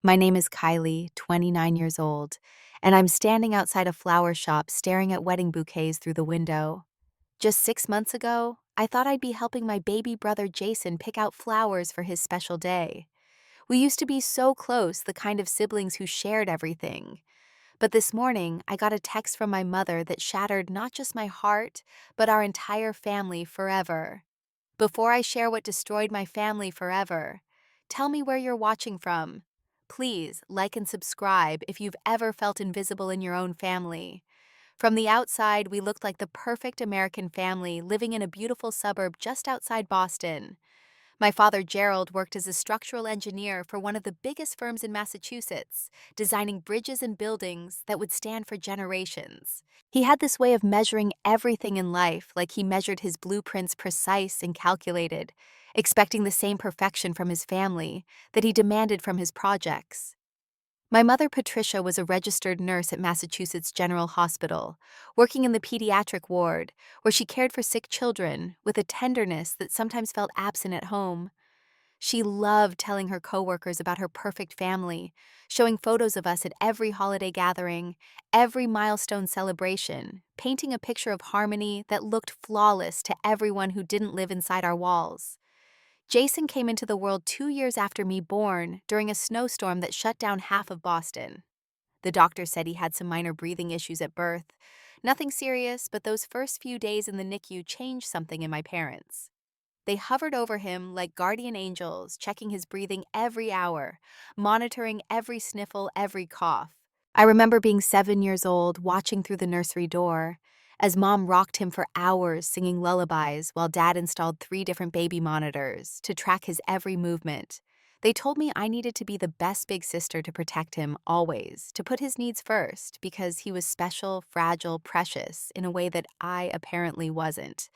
My name is Kylie, 29 years old, and I'm standing outside a flower shop staring at wedding bouquets through the window. Just 6 months ago, I thought I'd be helping my baby brother Jason pick out flowers for his special day. We used to be so close, the kind of siblings who shared everything. But this morning, I got a text from my mother that shattered not just my heart, but our entire family forever. Before I share what destroyed my family forever, tell me where you're watching from. Please like and subscribe if you've ever felt invisible in your own family. From the outside, we looked like the perfect American family living in a beautiful suburb just outside Boston. My father, Gerald, worked as a structural engineer for one of the biggest firms in Massachusetts, designing bridges and buildings that would stand for generations. He had this way of measuring everything in life, like he measured his blueprints precise and calculated, expecting the same perfection from his family that he demanded from his projects. My mother, Patricia, was a registered nurse at Massachusetts General Hospital, working in the pediatric ward, where she cared for sick children with a tenderness that sometimes felt absent at home. She loved telling her coworkers about her perfect family, showing photos of us at every holiday gathering, every milestone celebration, painting a picture of harmony that looked flawless to everyone who didn't live inside our walls. Jason came into the world 2 years after me born during a snowstorm that shut down half of Boston. The doctor said he had some minor breathing issues at birth. Nothing serious, but those first few days in the NICU changed something in my parents. They hovered over him like guardian angels, checking his breathing every hour, monitoring every sniffle, every cough. I remember being 7 years old, watching through the nursery door, as Mom rocked him for hours singing lullabies while Dad installed 3 different baby monitors to track his every movement. They told me I needed to be the best big sister to protect him always, to put his needs first, because he was special, fragile, precious in a way that I apparently wasn't.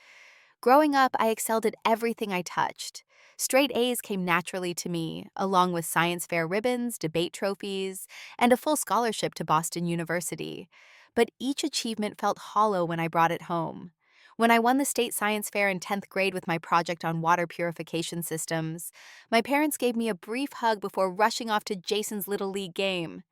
Growing up, I excelled at everything I touched. Straight A's came naturally to me, along with science fair ribbons, debate trophies, and a full scholarship to Boston University. But each achievement felt hollow when I brought it home. When I won the state science fair in 10th grade with my project on water purification systems, my parents gave me a brief hug before rushing off to Jason's Little League game.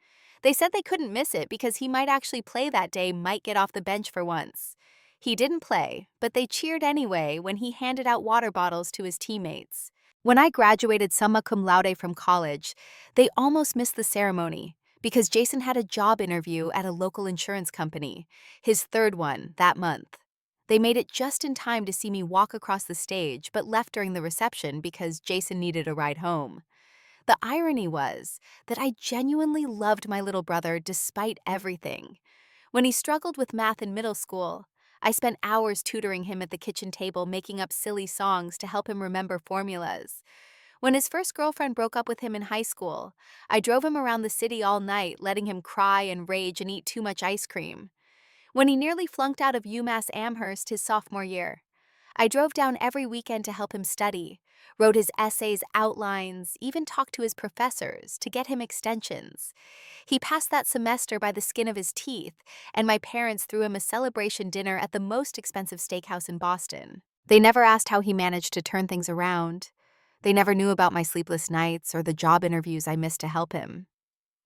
They said they couldn't miss it because he might actually play that day, might get off the bench for once. He didn't play, but they cheered anyway when he handed out water bottles to his teammates. When I graduated summa cum laude from college, they almost missed the ceremony because Jason had a job interview at a local insurance company, his third one that month. They made it just in time to see me walk across the stage, but left during the reception because Jason needed a ride home. The irony was that I genuinely loved my little brother despite everything. When he struggled with math in middle school, I spent hours tutoring him at the kitchen table, making up silly songs to help him remember formulas. When his first girlfriend broke up with him in high school, I drove him around the city all night, letting him cry and rage and eat too much ice cream. When he nearly flunked out of UMass Amherst his sophomore year, I drove down every weekend to help him study, wrote his essays, outlines, even talked to his professors to get him extensions. He passed that semester by the skin of his teeth, and my parents threw him a celebration dinner at the most expensive steakhouse in Boston. They never asked how he managed to turn things around. They never knew about my sleepless nights or the job interviews I missed to help him.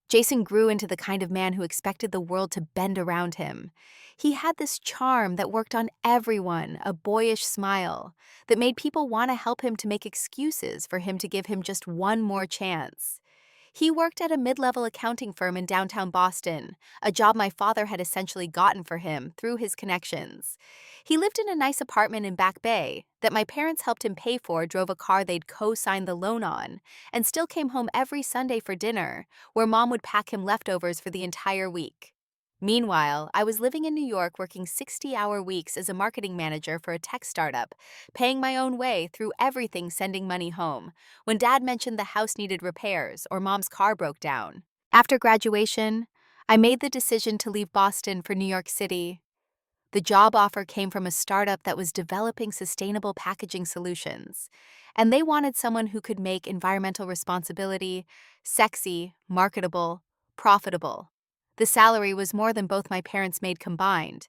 Jason grew into the kind of man who expected the world to bend around him. He had this charm that worked on everyone, a boyish smile, that made people want to help him, to make excuses for him to give him just one more chance. He worked at a mid-level accounting firm in downtown Boston, a job my father had essentially gotten for him through his connections. He lived in a nice apartment in Back Bay that my parents helped him pay for, drove a car they'd co-signed the loan on, and still came home every Sunday for dinner, where Mom would pack him leftovers for the entire week. Meanwhile, I was living in New York working 60-hour weeks as a marketing manager for a tech startup, paying my own way through everything, sending money home when Dad mentioned the house needed repairs or Mom's car broke down. After graduation, I made the decision to leave Boston for New York City. The job offer came from a startup that was developing sustainable packaging solutions, and they wanted someone who could make environmental responsibility sexy, marketable, profitable. The salary was more than both my parents made combined,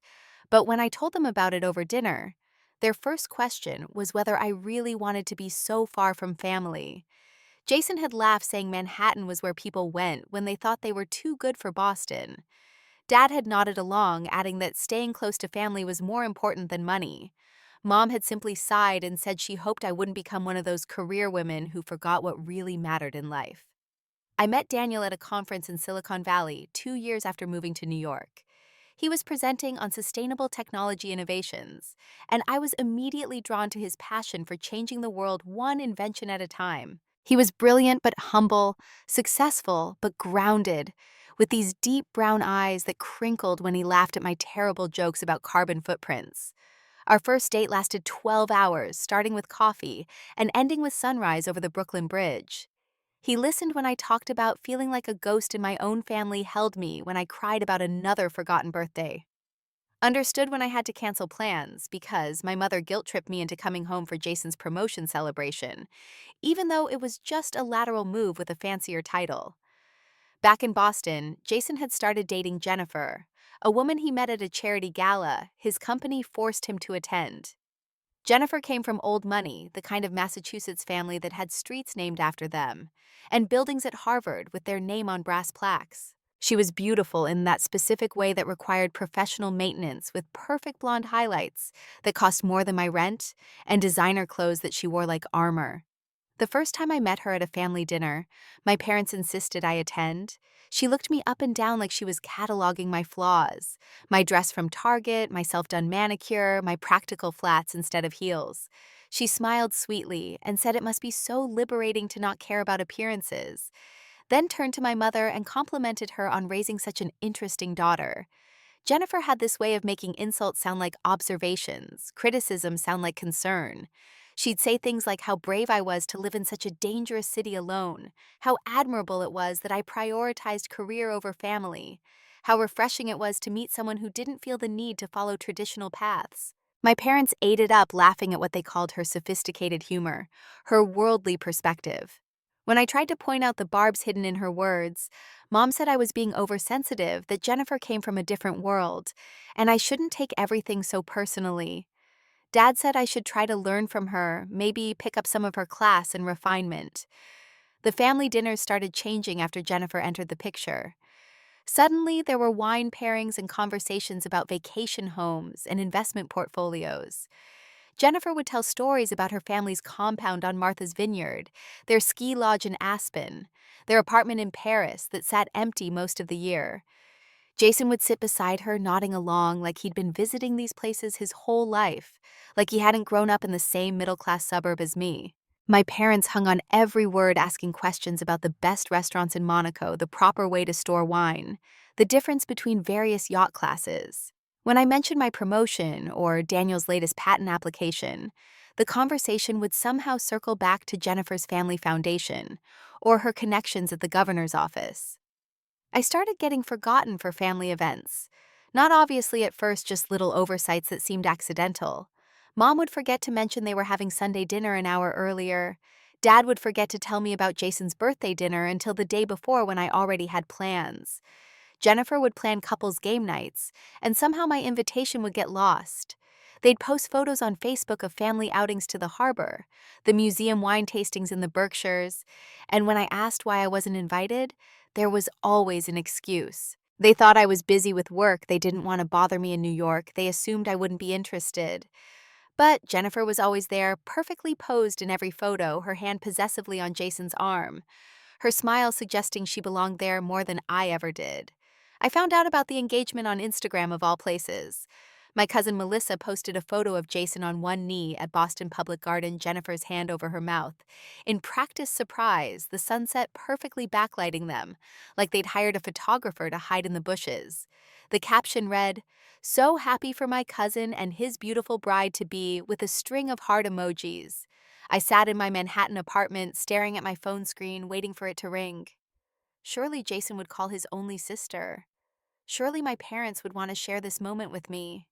but when I told them about it over dinner, their first question was whether I really wanted to be so far from family. Jason had laughed, saying Manhattan was where people went when they thought they were too good for Boston. Dad had nodded along, adding that staying close to family was more important than money. Mom had simply sighed and said she hoped I wouldn't become one of those career women who forgot what really mattered in life. I met Daniel at a conference in Silicon Valley 2 years after moving to New York. He was presenting on sustainable technology innovations, and I was immediately drawn to his passion for changing the world one invention at a time. He was brilliant but humble, successful but grounded, with these deep brown eyes that crinkled when he laughed at my terrible jokes about carbon footprints. Our first date lasted 12 hours, starting with coffee and ending with sunrise over the Brooklyn Bridge. He listened when I talked about feeling like a ghost in my own family held me when I cried about another forgotten birthday. Understood when I had to cancel plans because my mother guilt-tripped me into coming home for Jason's promotion celebration, even though it was just a lateral move with a fancier title. Back in Boston, Jason had started dating Jennifer, a woman he met at a charity gala his company forced him to attend. Jennifer came from old money, the kind of Massachusetts family that had streets named after them, and buildings at Harvard with their name on brass plaques. She was beautiful in that specific way that required professional maintenance with perfect blonde highlights that cost more than my rent and designer clothes that she wore like armor. The first time I met her at a family dinner, my parents insisted I attend. She looked me up and down like she was cataloging my flaws. My dress from Target, my self-done manicure, my practical flats instead of heels. She smiled sweetly and said it must be so liberating to not care about appearances. Then turned to my mother and complimented her on raising such an interesting daughter. Jennifer had this way of making insults sound like observations, criticism sound like concern. She'd say things like how brave I was to live in such a dangerous city alone, how admirable it was that I prioritized career over family, how refreshing it was to meet someone who didn't feel the need to follow traditional paths. My parents ate it up, laughing at what they called her sophisticated humor, her worldly perspective. When I tried to point out the barbs hidden in her words, Mom said I was being oversensitive, that Jennifer came from a different world, and I shouldn't take everything so personally. Dad said I should try to learn from her, maybe pick up some of her class and refinement. The family dinners started changing after Jennifer entered the picture. Suddenly, there were wine pairings and conversations about vacation homes and investment portfolios. Jennifer would tell stories about her family's compound on Martha's Vineyard, their ski lodge in Aspen, their apartment in Paris that sat empty most of the year. Jason would sit beside her, nodding along like he'd been visiting these places his whole life, like he hadn't grown up in the same middle-class suburb as me. My parents hung on every word, asking questions about the best restaurants in Monaco, the proper way to store wine, the difference between various yacht classes. When I mentioned my promotion or Daniel's latest patent application, the conversation would somehow circle back to Jennifer's family foundation or her connections at the governor's office. I started getting forgotten for family events. Not obviously at first, just little oversights that seemed accidental. Mom would forget to mention they were having Sunday dinner an hour earlier. Dad would forget to tell me about Jason's birthday dinner until the day before when I already had plans. Jennifer would plan couples game nights, and somehow my invitation would get lost. They'd post photos on Facebook of family outings to the harbor, the museum wine tastings in the Berkshires, and when I asked why I wasn't invited, there was always an excuse. They thought I was busy with work, they didn't want to bother me in New York, they assumed I wouldn't be interested. But Jennifer was always there, perfectly posed in every photo, her hand possessively on Jason's arm, her smile suggesting she belonged there more than I ever did. I found out about the engagement on Instagram of all places. My cousin Melissa posted a photo of Jason on one knee at Boston Public Garden, Jennifer's hand over her mouth. In practiced surprise, the sunset perfectly backlighting them, like they'd hired a photographer to hide in the bushes. The caption read, "So happy for my cousin and his beautiful bride-to-be," with a string of heart emojis. I sat in my Manhattan apartment, staring at my phone screen, waiting for it to ring. Surely Jason would call his only sister. Surely my parents would want to share this moment with me.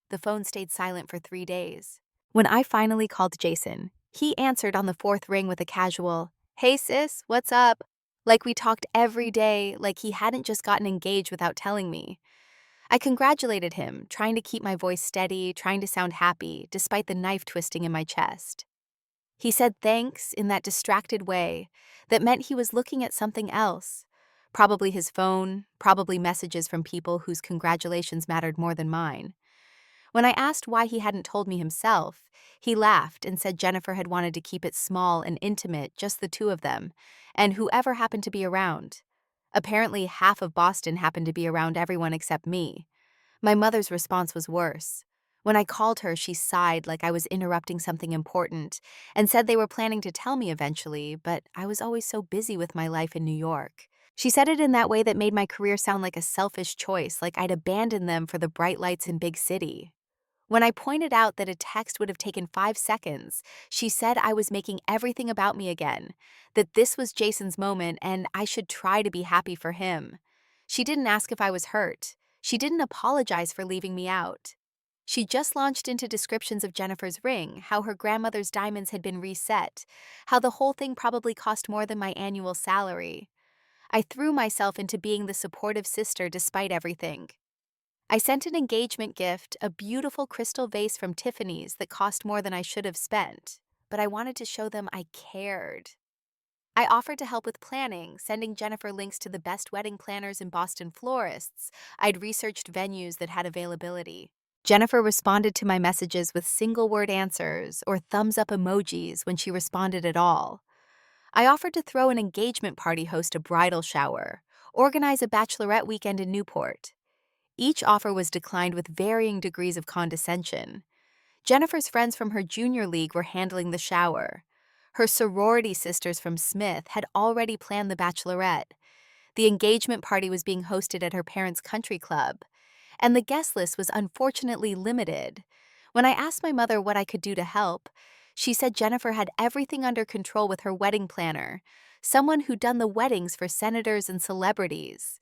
The phone stayed silent for 3 days. When I finally called Jason, he answered on the fourth ring with a casual, "Hey sis, what's up?" Like we talked every day, like he hadn't just gotten engaged without telling me. I congratulated him, trying to keep my voice steady, trying to sound happy, despite the knife twisting in my chest. He said thanks in that distracted way that meant he was looking at something else. Probably his phone, probably messages from people whose congratulations mattered more than mine. When I asked why he hadn't told me himself, he laughed and said Jennifer had wanted to keep it small and intimate, just the two of them, and whoever happened to be around. Apparently, half of Boston happened to be around everyone except me. My mother's response was worse. When I called her, she sighed like I was interrupting something important and said they were planning to tell me eventually, but I was always so busy with my life in New York. She said it in that way that made my career sound like a selfish choice, like I'd abandoned them for the bright lights in big city. When I pointed out that a text would have taken 5 seconds, she said I was making everything about me again, that this was Jason's moment and I should try to be happy for him. She didn't ask if I was hurt. She didn't apologize for leaving me out. She just launched into descriptions of Jennifer's ring, how her grandmother's diamonds had been reset, how the whole thing probably cost more than my annual salary. I threw myself into being the supportive sister despite everything. I sent an engagement gift, a beautiful crystal vase from Tiffany's that cost more than I should have spent, but I wanted to show them I cared. I offered to help with planning, sending Jennifer links to the best wedding planners and Boston florists. I'd researched venues that had availability. Jennifer responded to my messages with single-word answers or thumbs-up emojis when she responded at all. I offered to throw an engagement party, host a bridal shower, organize a bachelorette weekend in Newport. Each offer was declined with varying degrees of condescension. Jennifer's friends from her junior league were handling the shower. Her sorority sisters from Smith had already planned the bachelorette. The engagement party was being hosted at her parents' country club, and the guest list was unfortunately limited. When I asked my mother what I could do to help, she said Jennifer had everything under control with her wedding planner, someone who'd done the weddings for senators and celebrities.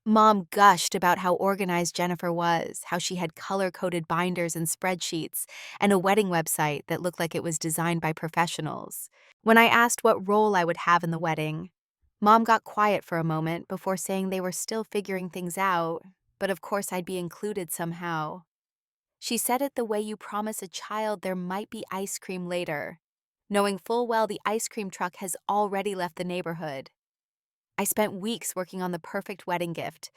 Mom gushed about how organized Jennifer was, how she had color-coded binders and spreadsheets, and a wedding website that looked like it was designed by professionals. When I asked what role I would have in the wedding, Mom got quiet for a moment before saying they were still figuring things out, but of course I'd be included somehow. She said it the way you promise a child there might be ice cream later, knowing full well the ice cream truck has already left the neighborhood. I spent weeks working on the perfect wedding gift,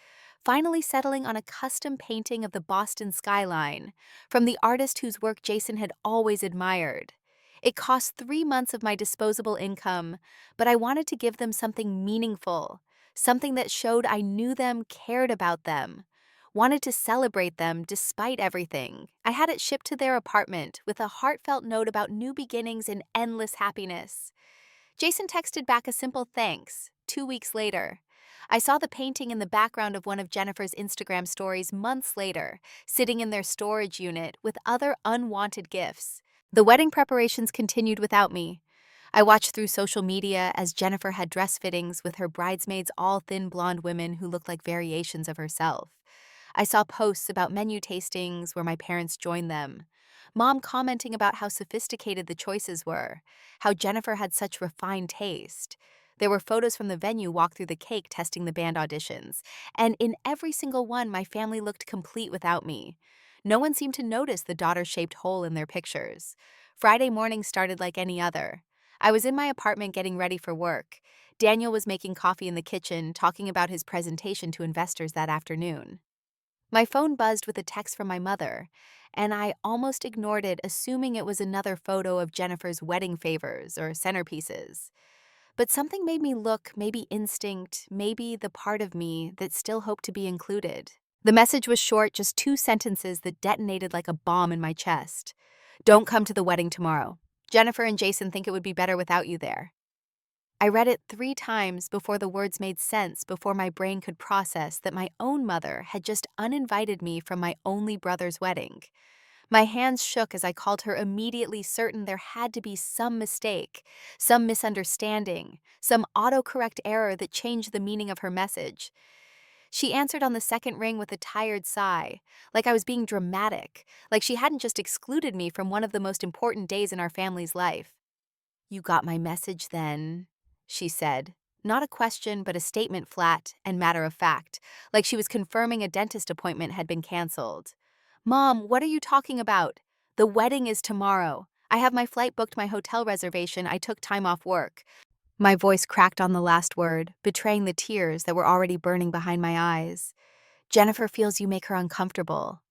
finally settling on a custom painting of the Boston skyline from the artist whose work Jason had always admired. It cost 3 months of my disposable income, but I wanted to give them something meaningful, something that showed I knew them, cared about them, wanted to celebrate them despite everything. I had it shipped to their apartment with a heartfelt note about new beginnings and endless happiness. Jason texted back a simple thanks 2 weeks later. I saw the painting in the background of one of Jennifer's Instagram stories months later, sitting in their storage unit with other unwanted gifts. The wedding preparations continued without me. I watched through social media as Jennifer had dress fittings with her bridesmaids, all thin blonde women who looked like variations of herself. I saw posts about menu tastings where my parents joined them. Mom commenting about how sophisticated the choices were, how Jennifer had such refined taste. There were photos from the venue walk through the cake testing the band auditions, and in every single one my family looked complete without me. No one seemed to notice the daughter-shaped hole in their pictures. Friday morning started like any other. I was in my apartment getting ready for work. Daniel was making coffee in the kitchen, talking about his presentation to investors that afternoon. My phone buzzed with a text from my mother, and I almost ignored it, assuming it was another photo of Jennifer's wedding favors or centerpieces. But something made me look, maybe instinct, maybe the part of me that still hoped to be included. The message was short, just 2 sentences that detonated like a bomb in my chest. Don't come to the wedding tomorrow. Jennifer and Jason think it would be better without you there. I read it 3 times before the words made sense, before my brain could process that my own mother had just uninvited me from my only brother's wedding. My hands shook as I called her, immediately certain there had to be some mistake, some misunderstanding, some autocorrect error that changed the meaning of her message. She answered on the second ring with a tired sigh, like I was being dramatic, like she hadn't just excluded me from one of the most important days in our family's life. "You got my message then," she said. Not a question, but a statement, flat and matter of fact, like she was confirming a dentist appointment had been canceled. "Mom, what are you talking about? The wedding is tomorrow. I have my flight booked, my hotel reservation, I took time off work. My voice cracked on the last word, betraying the tears that were already burning behind my eyes. Jennifer feels you make her uncomfortable,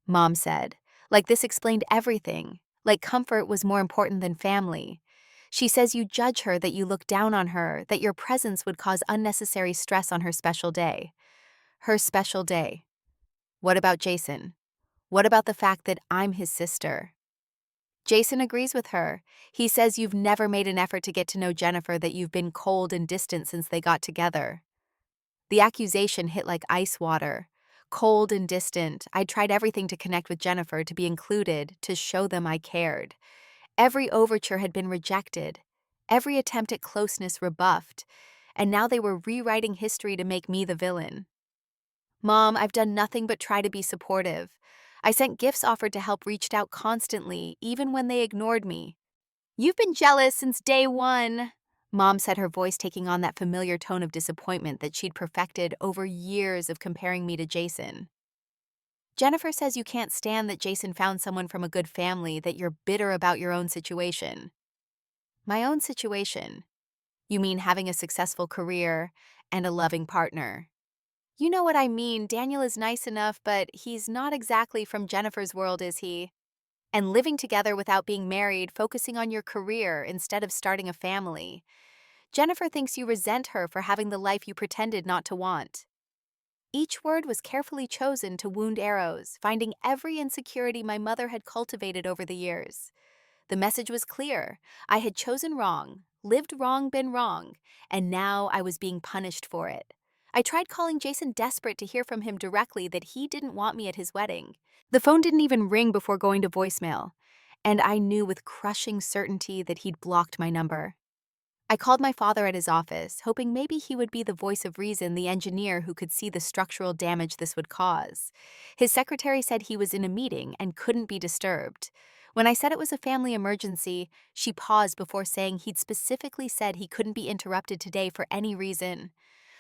Mom said. Like this explained everything. Like comfort was more important than family. She says you judge her, that you look down on her, that your presence would cause unnecessary stress on her special day. Her special day. What about Jason? What about the fact that I'm his sister? Jason agrees with her. He says you've never made an effort to get to know Jennifer, that you've been cold and distant since they got together. The accusation hit like ice water. Cold and distant, I tried everything to connect with Jennifer, to be included, to show them I cared. Every overture had been rejected. Every attempt at closeness rebuffed. And now they were rewriting history to make me the villain. Mom, I've done nothing but try to be supportive. I sent gifts, offered to help, reached out constantly, even when they ignored me. You've been jealous since day one, Mom said, her voice taking on that familiar tone of disappointment that she'd perfected over years of comparing me to Jason. Jennifer says you can't stand that Jason found someone from a good family, that you're bitter about your own situation. My own situation? You mean having a successful career and a loving partner? You know what I mean. Daniel is nice enough, but he's not exactly from Jennifer's world, is he? And living together without being married, focusing on your career instead of starting a family. Jennifer thinks you resent her for having the life you pretended not to want. Each word was carefully chosen to wound arrows, finding every insecurity my mother had cultivated over the years. The message was clear. I had chosen wrong, lived wrong, been wrong, and now I was being punished for it. I tried calling Jason, desperate to hear from him directly that he didn't want me at his wedding. The phone didn't even ring before going to voicemail, and I knew with crushing certainty that he'd blocked my number. I called my father at his office, hoping maybe he would be the voice of reason, the engineer who could see the structural damage this would cause. His secretary said he was in a meeting and couldn't be disturbed. When I said it was a family emergency, she paused before saying he'd specifically said he couldn't be interrupted today for any reason.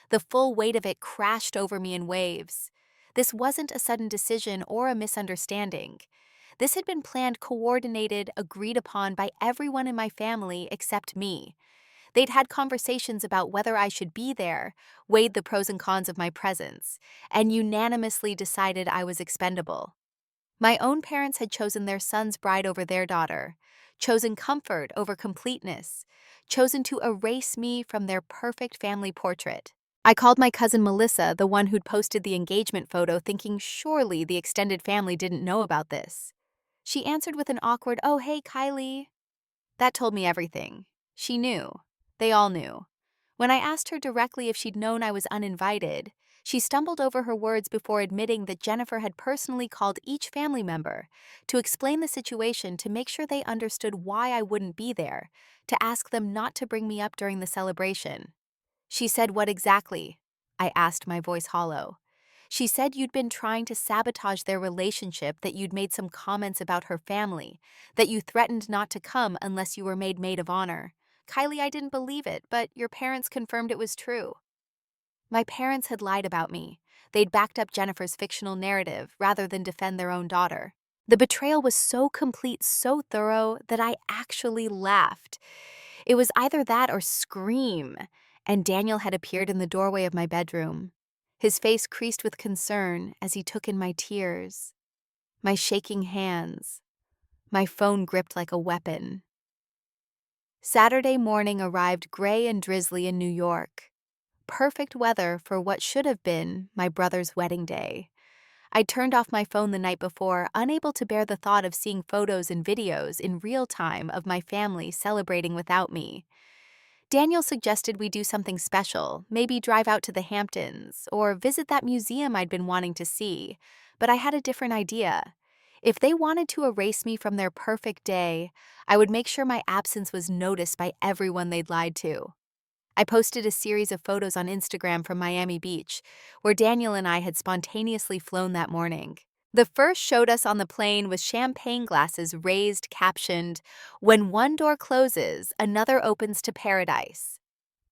The full weight of it crashed over me in waves. This wasn't a sudden decision or a misunderstanding. This had been planned, coordinated, agreed upon by everyone in my family except me. They'd had conversations about whether I should be there, weighed the pros and cons of my presence, and unanimously decided I was expendable. My own parents had chosen their son's bride over their daughter, chosen comfort over completeness, chosen to erase me from their perfect family portrait. I called my cousin Melissa, the one who'd posted the engagement photo, thinking surely the extended family didn't know about this. She answered with an awkward, "Oh, hey, Kylie." That told me everything. She knew. They all knew. When I asked her directly if she'd known I was uninvited, she stumbled over her words before admitting that Jennifer had personally called each family member to explain the situation, to make sure they understood why I wouldn't be there, to ask them not to bring me up during the celebration. She said, "What exactly?" I asked, my voice hollow. She said you'd been trying to sabotage their relationship, that you'd made some comments about her family, that you threatened not to come unless you were made maid of honor. Kylie, I didn't believe it, but your parents confirmed it was true. My parents had lied about me. They'd backed up Jennifer's fictional narrative rather than defend their own daughter. The betrayal was so complete, so thorough, that I actually laughed. It was either that or scream, and Daniel had appeared in the doorway of my bedroom. His face creased with concern as he took in my tears, my shaking hands, my phone gripped like a weapon. Saturday morning arrived gray and drizzly in New York. Perfect weather for what should have been my brother's wedding day. I turned off my phone the night before, unable to bear the thought of seeing photos and videos in real time of my family celebrating without me. Daniel suggested we do something special, maybe drive out to the Hamptons or visit that museum I'd been wanting to see, but I had a different idea. If they wanted to erase me from their perfect day, I would make sure my absence was noticed by everyone they'd lied to. I posted a series of photos on Instagram from Miami Beach, where Daniel and I had spontaneously flown that morning. The first showed us on the plane with champagne glasses raised, captioned, "When one door closes, another opens to paradise."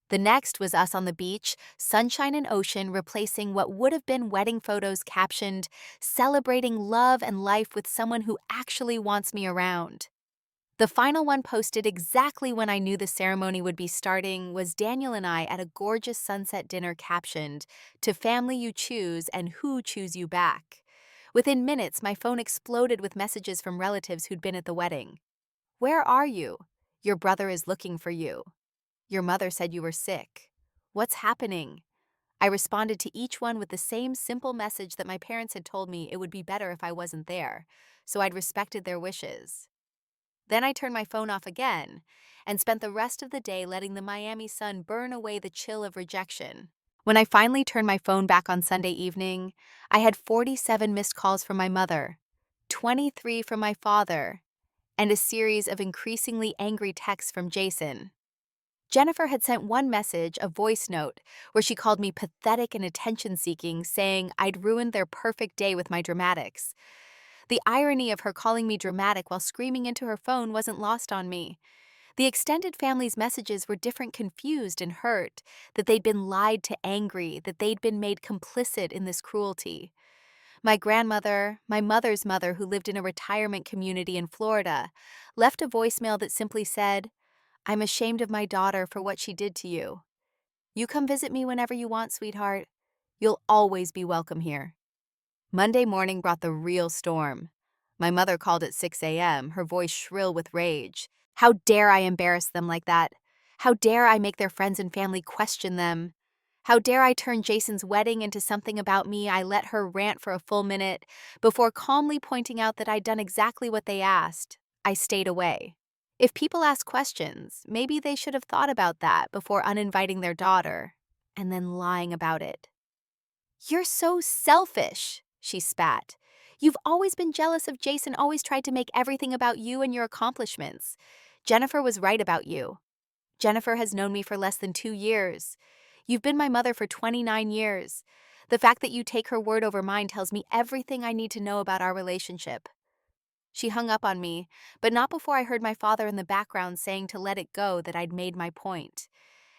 The next was us on the beach, sunshine and ocean, replacing what would have been wedding photos captioned, "Celebrating love and life with someone who actually wants me around." The final one, posted exactly when I knew the ceremony would be starting, was Daniel and I at a gorgeous sunset dinner captioned, "To family you choose and who choose you back." Within minutes, my phone exploded with messages from relatives who'd been at the wedding. "Where are you? Your brother is looking for you. Your mother said you were sick. What's happening?" I responded to each one with the same simple message that my parents had told me it would be better if I wasn't there, so I'd respected their wishes. Then I turned my phone off again and spent the rest of the day letting the Miami sun burn away the chill of rejection. When I finally turned my phone back on Sunday evening, I had 47 missed calls from my mother, 23 from my father, and a series of increasingly angry texts from Jason. Jennifer had sent one message, a voice note, where she called me pathetic and attention-seeking, saying I'd ruined their perfect day with my dramatics. The irony of her calling me dramatic while screaming into her phone wasn't lost on me. The extended family's messages were different, confused and hurt, that they'd been lied to, angry, that they'd been made complicit in this cruelty. My grandmother, my mother's mother, who lived in a retirement community in Florida, left a voicemail that simply said, "I'm ashamed of my daughter for what she did to you. You come visit me whenever you want, sweetheart. You'll always be welcome here." Monday morning brought the real storm. My mother called at 6 a.m., her voice shrill with rage. "How dare I embarrass them like that? How dare I make their friends and family question them? How dare I turn Jason's wedding into something about me?" I let her rant for a full minute before calmly pointing out that I'd done exactly what they asked. I stayed away. If people ask questions, maybe they should have thought about that before uninviting their daughter and then lying about it. "You're so selfish," she spat. "You've always been jealous of Jason, always tried to make everything about you and your accomplishments. Jennifer was right about you. Jennifer has known me for less than 2 years. You've been my mother for 29 years. The fact that you take her word over mine tells me everything I need to know about our relationship." She hung up on me, but not before I heard my father in the background saying to let it go, that I'd made my point.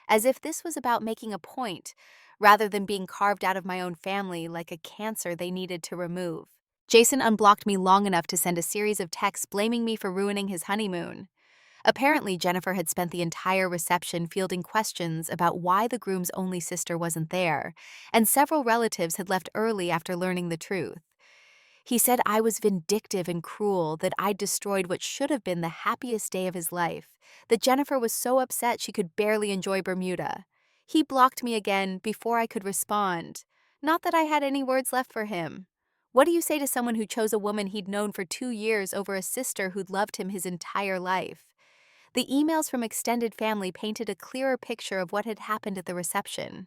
As if this was about making a point, rather than being carved out of my own family like a cancer they needed to remove. Jason unblocked me long enough to send a series of texts blaming me for ruining his honeymoon. Apparently, Jennifer had spent the entire reception fielding questions about why the groom's only sister wasn't there, and several relatives had left early after learning the truth. He said I was vindictive and cruel, that I'd destroyed what should have been the happiest day of his life, that Jennifer was so upset she could barely enjoy Bermuda. He blocked me again before I could respond. Not that I had any words left for him. What do you say to someone who chose a woman he'd known for 2 years over a sister who'd loved him his entire life? The emails from extended family painted a clearer picture of what had happened at the reception.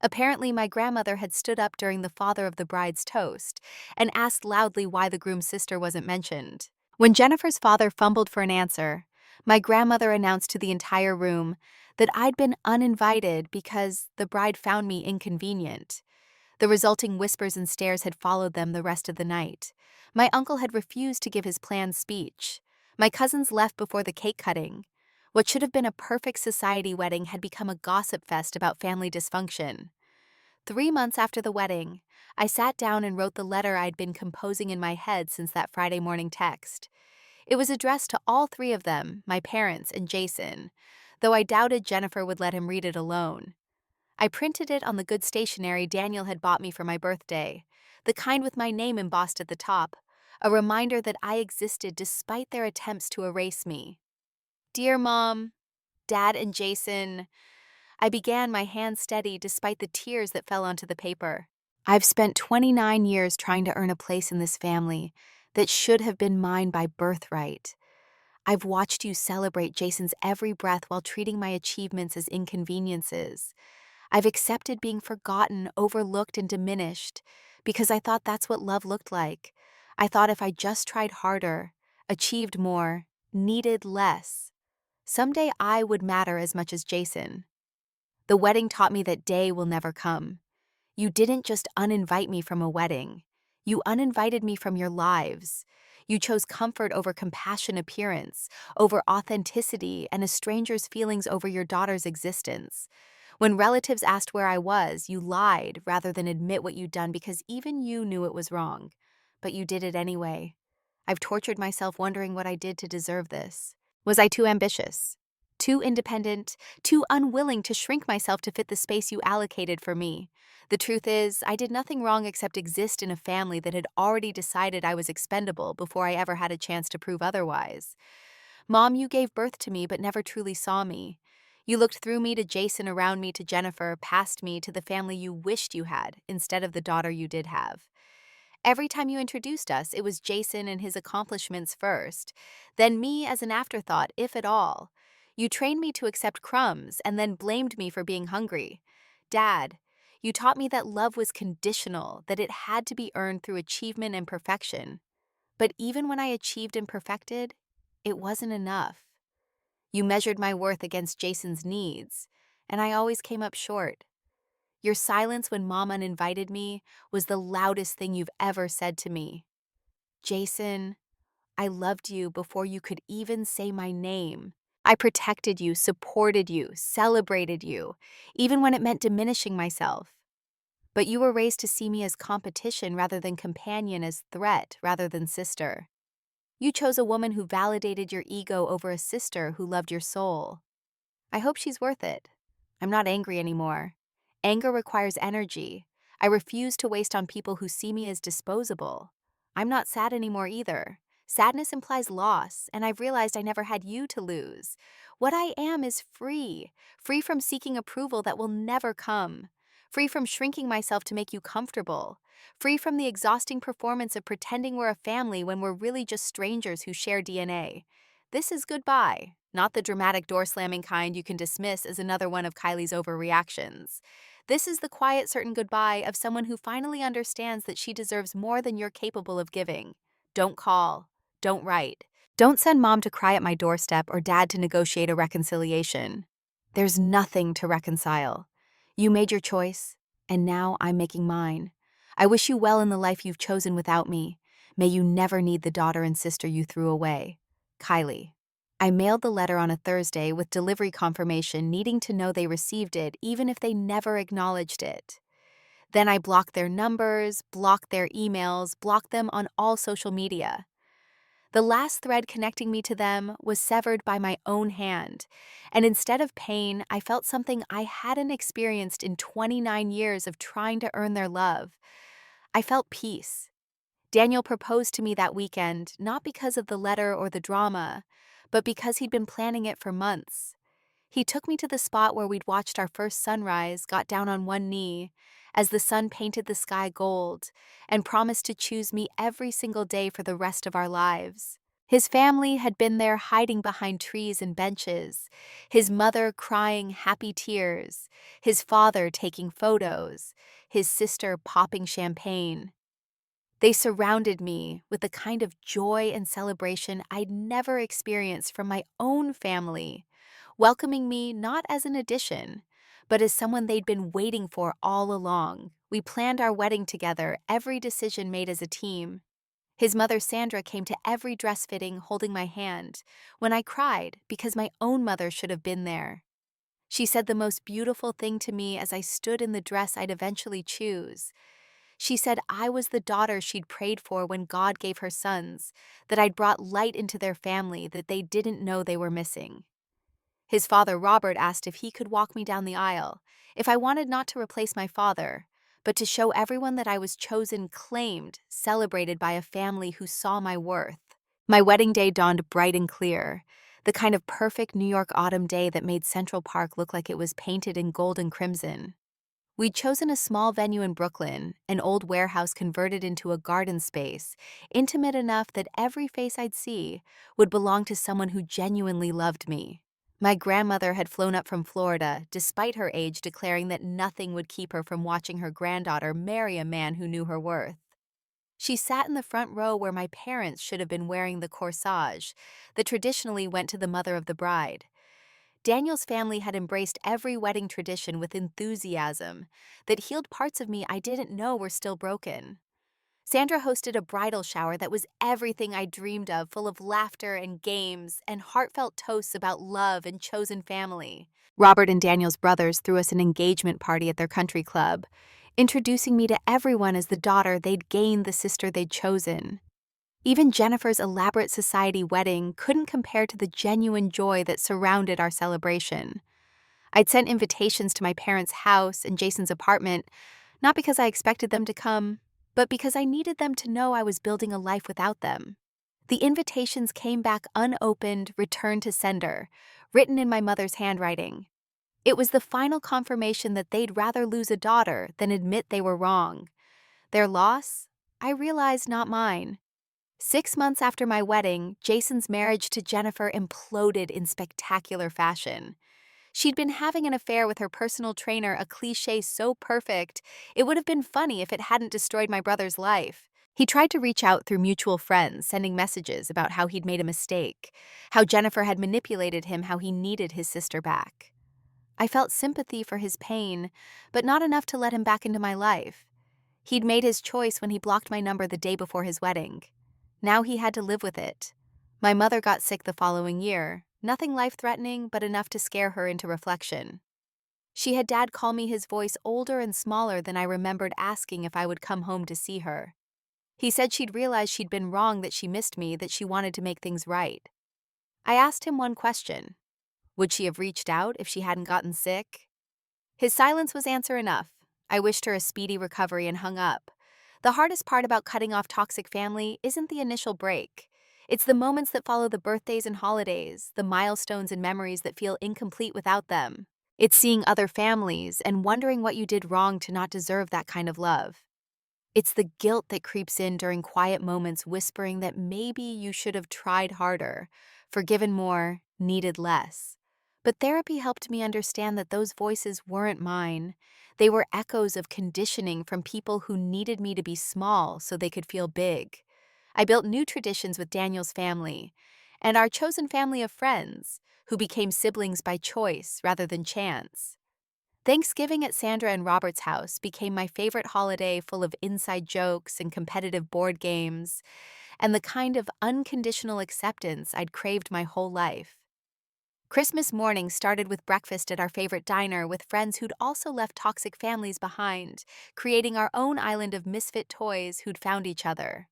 Apparently, my grandmother had stood up during the father of the bride's toast and asked loudly why the groom's sister wasn't mentioned. When Jennifer's father fumbled for an answer, my grandmother announced to the entire room that I'd been uninvited because the bride found me inconvenient. The resulting whispers and stares had followed them the rest of the night. My uncle had refused to give his planned speech. My cousins left before the cake cutting. What should have been a perfect society wedding had become a gossip fest about family dysfunction. 3 months after the wedding, I sat down and wrote the letter I'd been composing in my head since that Friday morning text. It was addressed to all three of them, my parents and Jason, though I doubted Jennifer would let him read it alone. I printed it on the good stationery Daniel had bought me for my birthday, the kind with my name embossed at the top, a reminder that I existed despite their attempts to erase me. "Dear Mom, Dad, and Jason," I began, my hand steady despite the tears that fell onto the paper. "I've spent 29 years trying to earn a place in this family that should have been mine by birthright. I've watched you celebrate Jason's every breath while treating my achievements as inconveniences. I've accepted being forgotten, overlooked, and diminished because I thought that's what love looked like. I thought if I just tried harder, achieved more, needed less, someday I would matter as much as Jason. The wedding taught me that day will never come. You didn't just uninvite me from a wedding. You uninvited me from your lives. You chose comfort over compassion, appearance, over authenticity, and a stranger's feelings over your daughter's existence. When relatives asked where I was, you lied rather than admit what you'd done because even you knew it was wrong. But you did it anyway. I've tortured myself wondering what I did to deserve this. Was I too ambitious? Too independent? Too unwilling to shrink myself to fit the space you allocated for me? The truth is, I did nothing wrong except exist in a family that had already decided I was expendable before I ever had a chance to prove otherwise. Mom, you gave birth to me but never truly saw me. You looked through me to Jason, around me to Jennifer, past me to the family you wished you had, instead of the daughter you did have. Every time you introduced us, it was Jason and his accomplishments first, then me as an afterthought, if at all. You trained me to accept crumbs and then blamed me for being hungry. Dad, you taught me that love was conditional, that it had to be earned through achievement and perfection. But even when I achieved and perfected, it wasn't enough. You measured my worth against Jason's needs, and I always came up short. Your silence when Mom uninvited me was the loudest thing you've ever said to me. Jason, I loved you before you could even say my name. I protected you, supported you, celebrated you, even when it meant diminishing myself. But you were raised to see me as competition rather than companion, as threat rather than sister. You chose a woman who validated your ego over a sister who loved your soul. I hope she's worth it. I'm not angry anymore. Anger requires energy. I refuse to waste on people who see me as disposable. I'm not sad anymore either. Sadness implies loss, and I've realized I never had you to lose. What I am is free, free from seeking approval that will never come, free from shrinking myself to make you comfortable, free from the exhausting performance of pretending we're a family when we're really just strangers who share DNA. This is goodbye, not the dramatic door-slamming kind you can dismiss as another one of Kylie's overreactions. This is the quiet, certain goodbye of someone who finally understands that she deserves more than you're capable of giving. Don't call. Don't write. Don't send Mom to cry at my doorstep or Dad to negotiate a reconciliation. There's nothing to reconcile. You made your choice, and now I'm making mine. I wish you well in the life you've chosen without me. May you never need the daughter and sister you threw away. Kylie. I mailed the letter on a Thursday with delivery confirmation, needing to know they received it even if they never acknowledged it. Then I blocked their numbers, blocked their emails, blocked them on all social media. The last thread connecting me to them was severed by my own hand, and instead of pain, I felt something I hadn't experienced in 29 years of trying to earn their love. I felt peace. Daniel proposed to me that weekend, not because of the letter or the drama, but because he'd been planning it for months. He took me to the spot where we'd watched our first sunrise, got down on one knee as the sun painted the sky gold, and promised to choose me every single day for the rest of our lives. His family had been there hiding behind trees and benches, his mother crying happy tears, his father taking photos, his sister popping champagne. They surrounded me with the kind of joy and celebration I'd never experienced from my own family, welcoming me not as an addition, but as someone they'd been waiting for all along. We planned our wedding together, every decision made as a team. His mother Sandra came to every dress fitting holding my hand when I cried because my own mother should have been there. She said the most beautiful thing to me as I stood in the dress I'd eventually choose. She said I was the daughter she'd prayed for when God gave her sons, that I'd brought light into their family that they didn't know they were missing. His father, Robert, asked if he could walk me down the aisle, if I wanted not to replace my father, but to show everyone that I was chosen, claimed, celebrated by a family who saw my worth. My wedding day dawned bright and clear, the kind of perfect New York autumn day that made Central Park look like it was painted in gold and crimson. We'd chosen a small venue in Brooklyn, an old warehouse converted into a garden space, intimate enough that every face I'd see would belong to someone who genuinely loved me. My grandmother had flown up from Florida, despite her age, declaring that nothing would keep her from watching her granddaughter marry a man who knew her worth. She sat in the front row where my parents should have been wearing the corsage that traditionally went to the mother of the bride. Daniel's family had embraced every wedding tradition with enthusiasm that healed parts of me I didn't know were still broken. Sandra hosted a bridal shower that was everything I dreamed of, full of laughter and games and heartfelt toasts about love and chosen family. Robert and Daniel's brothers threw us an engagement party at their country club, introducing me to everyone as the daughter they'd gained, the sister they'd chosen. Even Jennifer's elaborate society wedding couldn't compare to the genuine joy that surrounded our celebration. I'd sent invitations to my parents' house and Jason's apartment, not because I expected them to come, but because I needed them to know I was building a life without them. The invitations came back unopened, returned to sender, written in my mother's handwriting. It was the final confirmation that they'd rather lose a daughter than admit they were wrong. Their loss? I realized not mine. 6 months after my wedding, Jason's marriage to Jennifer imploded in spectacular fashion. She'd been having an affair with her personal trainer, a cliché so perfect, it would have been funny if it hadn't destroyed my brother's life. He tried to reach out through mutual friends, sending messages about how he'd made a mistake, how Jennifer had manipulated him, how he needed his sister back. I felt sympathy for his pain, but not enough to let him back into my life. He'd made his choice when he blocked my number the day before his wedding. Now he had to live with it. My mother got sick the following year, nothing life-threatening, but enough to scare her into reflection. She had Dad call me his voice older and smaller than I remembered asking if I would come home to see her. He said she'd realized she'd been wrong, that she missed me, that she wanted to make things right. I asked him one question. Would she have reached out if she hadn't gotten sick? His silence was answer enough. I wished her a speedy recovery and hung up. The hardest part about cutting off toxic family isn't the initial break. It's the moments that follow the birthdays and holidays, the milestones and memories that feel incomplete without them. It's seeing other families and wondering what you did wrong to not deserve that kind of love. It's the guilt that creeps in during quiet moments, whispering that maybe you should have tried harder, forgiven more, needed less. But therapy helped me understand that those voices weren't mine. They were echoes of conditioning from people who needed me to be small so they could feel big. I built new traditions with Daniel's family and our chosen family of friends, who became siblings by choice rather than chance. Thanksgiving at Sandra and Robert's house became my favorite holiday, full of inside jokes and competitive board games, and the kind of unconditional acceptance I'd craved my whole life. Christmas morning started with breakfast at our favorite diner with friends who'd also left toxic families behind, creating our own island of misfit toys who'd found each other.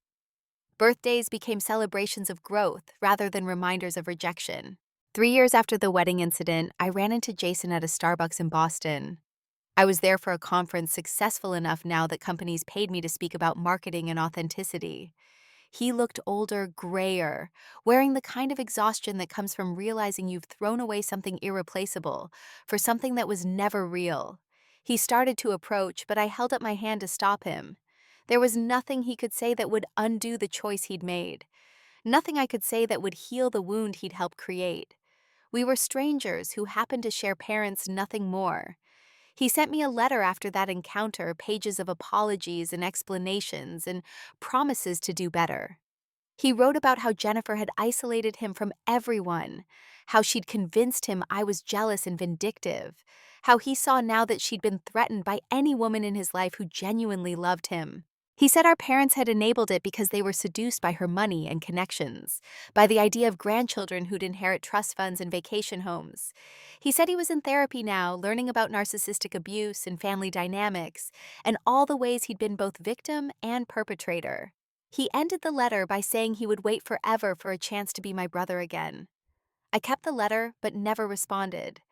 Birthdays became celebrations of growth rather than reminders of rejection. 3 years after the wedding incident, I ran into Jason at a Starbucks in Boston. I was there for a conference successful enough now that companies paid me to speak about marketing and authenticity. He looked older, grayer, wearing the kind of exhaustion that comes from realizing you've thrown away something irreplaceable for something that was never real. He started to approach, but I held up my hand to stop him. There was nothing he could say that would undo the choice he'd made. Nothing I could say that would heal the wound he'd helped create. We were strangers who happened to share parents, nothing more. He sent me a letter after that encounter, pages of apologies and explanations and promises to do better. He wrote about how Jennifer had isolated him from everyone, how she'd convinced him I was jealous and vindictive, how he saw now that she'd been threatened by any woman in his life who genuinely loved him. He said our parents had enabled it because they were seduced by her money and connections, by the idea of grandchildren who'd inherit trust funds and vacation homes. He said he was in therapy now, learning about narcissistic abuse and family dynamics, and all the ways he'd been both victim and perpetrator. He ended the letter by saying he would wait forever for a chance to be my brother again. I kept the letter, but never responded.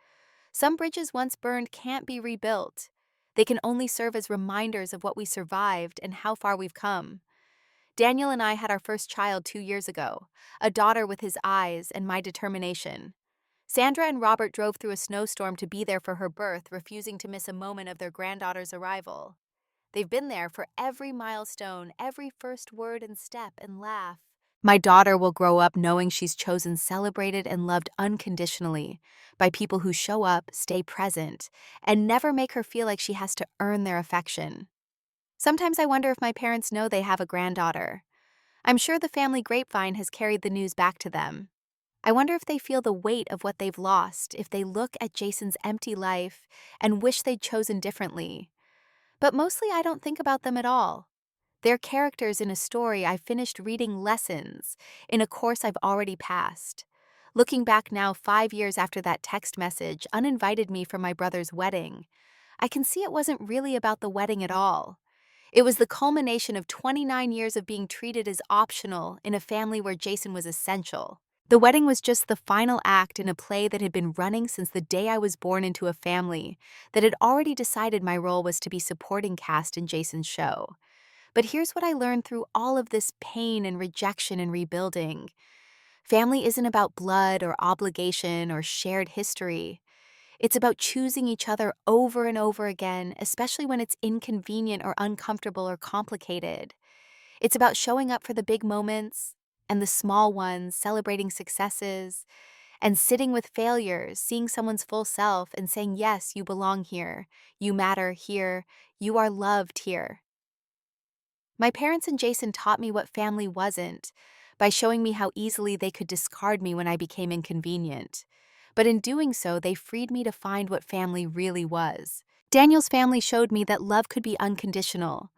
Some bridges once burned can't be rebuilt. They can only serve as reminders of what we survived and how far we've come. Daniel and I had our first child 2 years ago, a daughter with his eyes and my determination. Sandra and Robert drove through a snowstorm to be there for her birth, refusing to miss a moment of their granddaughter's arrival. They've been there for every milestone, every first word and step and laugh. My daughter will grow up knowing she's chosen, celebrated, and loved unconditionally by people who show up, stay present, and never make her feel like she has to earn their affection. Sometimes I wonder if my parents know they have a granddaughter. I'm sure the family grapevine has carried the news back to them. I wonder if they feel the weight of what they've lost, if they look at Jason's empty life and wish they'd chosen differently. But mostly I don't think about them at all. They're characters in a story I've finished reading, lessons in a course I've already passed. Looking back now, 5 years after that text message uninvited me from my brother's wedding, I can see it wasn't really about the wedding at all. It was the culmination of 29 years of being treated as optional in a family where Jason was essential. The wedding was just the final act in a play that had been running since the day I was born into a family that had already decided my role was to be supporting cast in Jason's show. But here's what I learned through all of this pain and rejection and rebuilding. Family isn't about blood or obligation or shared history. It's about choosing each other over and over again, especially when it's inconvenient or uncomfortable or complicated. It's about showing up for the big moments and the small ones, celebrating successes, and sitting with failures, seeing someone's full self and saying, yes, you belong here, you matter here, you are loved here. My parents and Jason taught me what family wasn't by showing me how easily they could discard me when I became inconvenient. But in doing so, they freed me to find what family really was. Daniel's family showed me that love could be unconditional,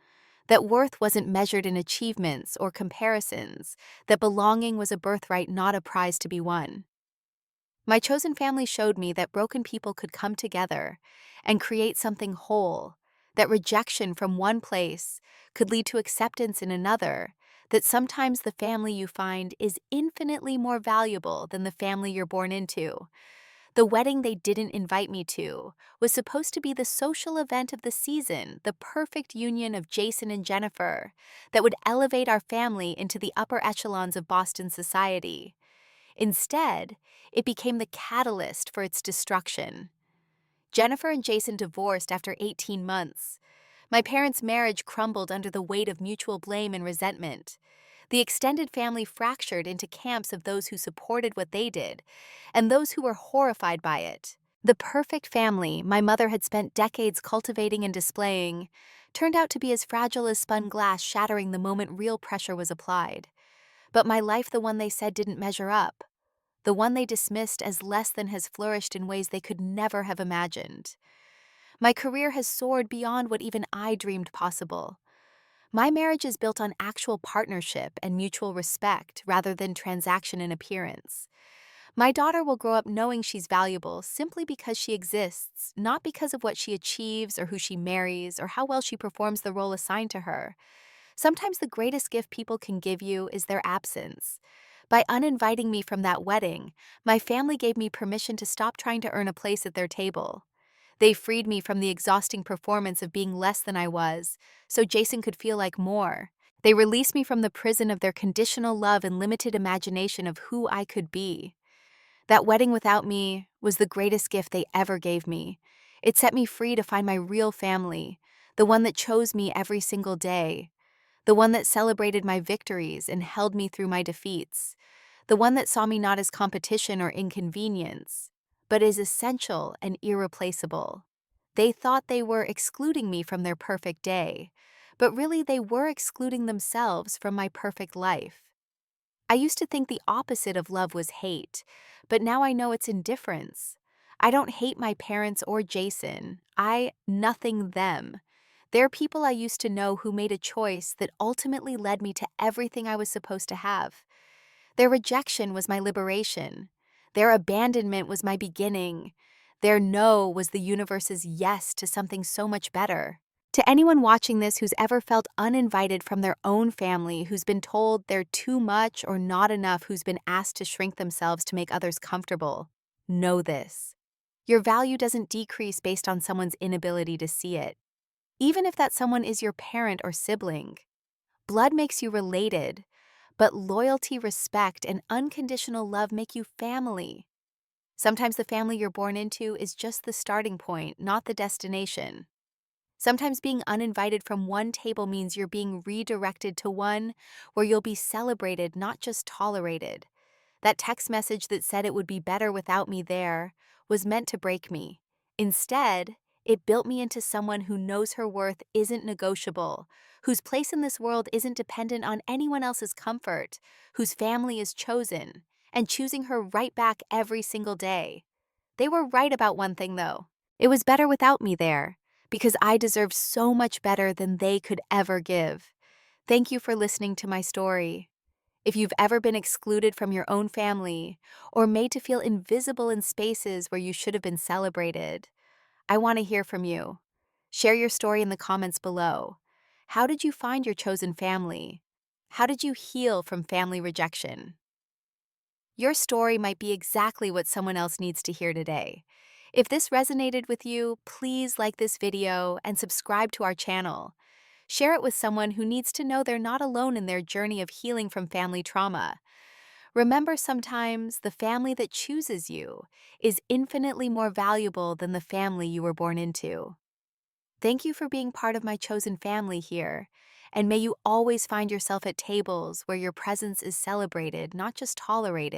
that worth wasn't measured in achievements or comparisons, that belonging was a birthright, not a prize to be won. My chosen family showed me that broken people could come together and create something whole, that rejection from one place could lead to acceptance in another, that sometimes the family you find is infinitely more valuable than the family you're born into. The wedding they didn't invite me to was supposed to be the social event of the season, the perfect union of Jason and Jennifer that would elevate our family into the upper echelons of Boston society. Instead, it became the catalyst for its destruction. Jennifer and Jason divorced after 18 months. My parents' marriage crumbled under the weight of mutual blame and resentment. The extended family fractured into camps of those who supported what they did and those who were horrified by it. The perfect family my mother had spent decades cultivating and displaying turned out to be as fragile as spun glass shattering the moment real pressure was applied. But my life, the one they said didn't measure up, the one they dismissed as less than, has flourished in ways they could never have imagined. My career has soared beyond what even I dreamed possible. My marriage is built on actual partnership and mutual respect rather than transaction and appearance. My daughter will grow up knowing she's valuable simply because she exists, not because of what she achieves or who she marries or how well she performs the role assigned to her. Sometimes the greatest gift people can give you is their absence. By uninviting me from that wedding, my family gave me permission to stop trying to earn a place at their table. They freed me from the exhausting performance of being less than I was, so Jason could feel like more. They released me from the prison of their conditional love and limited imagination of who I could be. That wedding without me was the greatest gift they ever gave me. It set me free to find my real family, the one that chose me every single day, the one that celebrated my victories and held me through my defeats, the one that saw me not as competition or inconvenience, but as essential and irreplaceable. They thought they were excluding me from their perfect day, but really they were excluding themselves from my perfect life. I used to think the opposite of love was hate, but now I know it's indifference. I don't hate my parents or Jason. I nothing them. They're people I used to know who made a choice that ultimately led me to everything I was supposed to have. Their rejection was my liberation. Their abandonment was my beginning. Their no was the universe's yes to something so much better. To anyone watching this who's ever felt uninvited from their own family, who's been told they're too much or not enough, who's been asked to shrink themselves to make others comfortable, know this. Your value doesn't decrease based on someone's inability to see it. Even if that someone is your parent or sibling. Blood makes you related, but loyalty, respect, and unconditional love make you family. Sometimes the family you're born into is just the starting point, not the destination. Sometimes being uninvited from one table means you're being redirected to one where you'll be celebrated, not just tolerated. That text message that said it would be better without me there was meant to break me. Instead, it built me into someone who knows her worth isn't negotiable, whose place in this world isn't dependent on anyone else's comfort, whose family is chosen, and choosing her right back every single day. They were right about one thing, though. It was better without me there, because I deserve so much better than they could ever give. Thank you for listening to my story. If you've ever been excluded from your own family or made to feel invisible in spaces where you should have been celebrated, I want to hear from you. Share your story in the comments below. How did you find your chosen family? How did you heal from family rejection? Your story might be exactly what someone else needs to hear today. If this resonated with you, please like this video and subscribe to our channel. Share it with someone who needs to know they're not alone in their journey of healing from family trauma. Remember, sometimes the family that chooses you is infinitely more valuable than the family you were born into. Thank you for being part of my chosen family here, and may you always find yourself at tables where your presence is celebrated, not just tolerated.